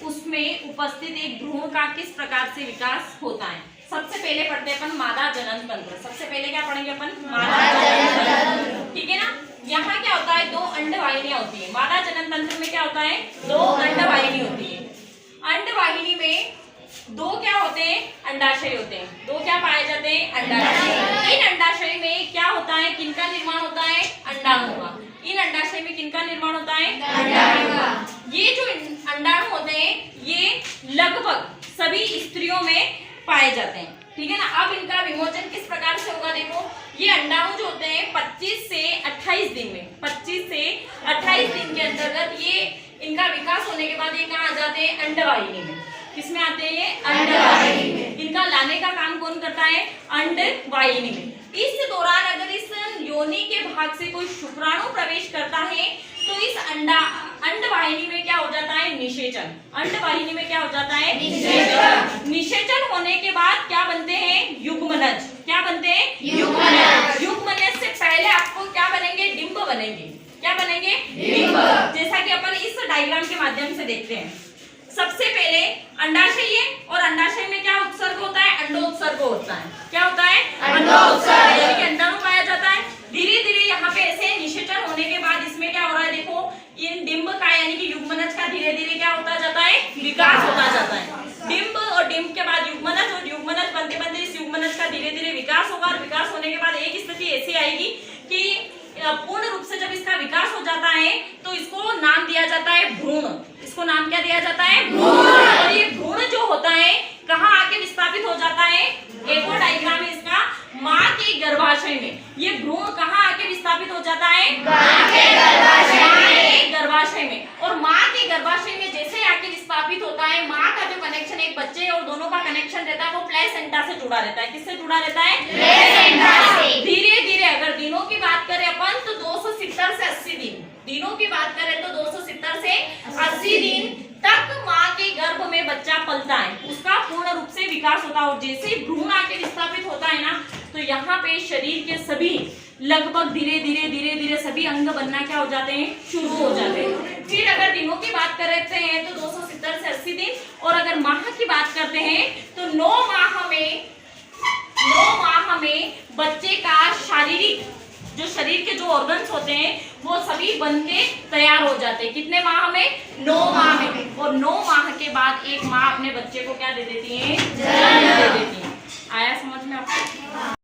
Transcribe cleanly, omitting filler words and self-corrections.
उसमें उपस्थित एक भ्रूण का किस प्रकार से विकास होता है। सबसे पहले पढ़ते हैं अपन मादा जनन तंत्र। सबसे पहले क्या पढ़ेंगे अपन? मादा जनन तंत्र, ठीक है ना। यहाँ क्या होता है? 2 अंडवाहिनियां होती है। मादा जनन तंत्र में क्या होता है? 2 अंडवाहिनी होती है। अंडवाहिनी में 2 क्या होते हैं? अंडाशय होते हैं। 2 क्या पाए जाते हैं? अंडाशय। इन अंडाशय में क्या होता है? किनका निर्माण होता है? अंडाणु का। इन अंडाशय में किनका निर्माण होता है? अंडाणु का। ये जो अंडाणु होते हैं ये लगभग सभी स्त्रियों में पाए जाते हैं, ठीक है ना। अब इनका विमोचन किस प्रकार से होगा? देखो, ये अंडाणु जो होते हैं 25 से 28 दिन में, 25 से 28 दिन के अंतर्गत ये इनका विकास होने के बाद ये कहाँ आ जाते हैं? अंडवाहिनी में। किसमें आते हैं ये? अंडवाहिनी में। इनका लाने का काम कौन करता है? अंडवाहिनी में। इस दौरान अगर इस योनि के भाग से कोई शुक्राणु प्रवेश करता है तो इस अंडवाहिनी में क्या हो जाता है? निषेचन। अंडवाहिनी में क्या हो जाता है? निषेचन। निषेचन होने के बाद क्या बनते हैं? युग्मनज। क्या बनते हैं? युग्मनज। युग्मनज से पहले आपको क्या बनेंगे? डिंब बनेंगे। क्या बनेंगे? डिंब। जैसा कि अपन इस डायग्राम के माध्यम से देखते हैं। सबसे पहले अंडाशय है और अंडाशय में क्या उत्सर्ग होता है? अंडोत्सर्ग होता है। क्या होता है? अंडोत्सर्ग, यानी कि अंडाणु पाया जाता है। धीरे धीरे यहाँ पे ऐसे निषेचन होने के बाद इसमें क्या हो रहा है? देखो, इन डिंब का यानी कि युग्मनज का धीरे धीरे क्या होता जाता है? विकास होता जाता है। डिंब और डिंब के बाद युग्मनज और युग्मनज बनते बनते इस युग्मनज का धीरे धीरे विकास होगा और विकास होने के बाद एक स्थिति ऐसी आएगी कि पूर्ण रूप से जब इसका विकास हो जाता है तो इसको नाम दिया जाता है भ्रूण। इसको नाम क्या दिया जाता है? भ्रूण। और ये भ्रूण जो होता है कहाँ आके विस्थापित हो जाता है? एक और डायग्राम है इसका, माँ के गर्भाशय में। ये भ्रूण कहाँ आके विस्थापित हो जाता है? माँ के गर्भाशय में। और माँ के गर्भाशय में जैसे आके विस्थापित होता है, माँ का जो कनेक्शन एक बच्चे और दोनों का कनेक्शन रहता है वो प्लेसेंटा से जुड़ा रहता है। किससे जुड़ा रहता है? प्लेसेंटा से। धीरे धीरे अगर दिनों की बात करें अपन तो 270 से 80 दिन, दिनों की बात करें तो 270 से 80 दिन तक माँ के गर्भ में बच्चा पलता है, उसका पूर्ण रूप से विकास होता है। और जैसे ही भ्रूण आके विस्थापित होता है ना तो यहाँ पे शरीर के सभी लगभग धीरे धीरे सभी अंग बनना क्या हो जाते हैं? शुरू हो जाते हैं। फिर अगर दिनों की बात करते हैं तो 270 से 80 दिन, और अगर माह की बात करते हैं तो 9 माह में बच्चे का शारीरिक जो शरीर के जो ऑर्गन्स होते हैं वो सभी बन के तैयार हो जाते हैं। कितने माह में? 9 माह में। और 9 माह के बाद एक माँ अपने बच्चे को क्या दे देती है? जन्म दे देती है। आया समझ में आपको?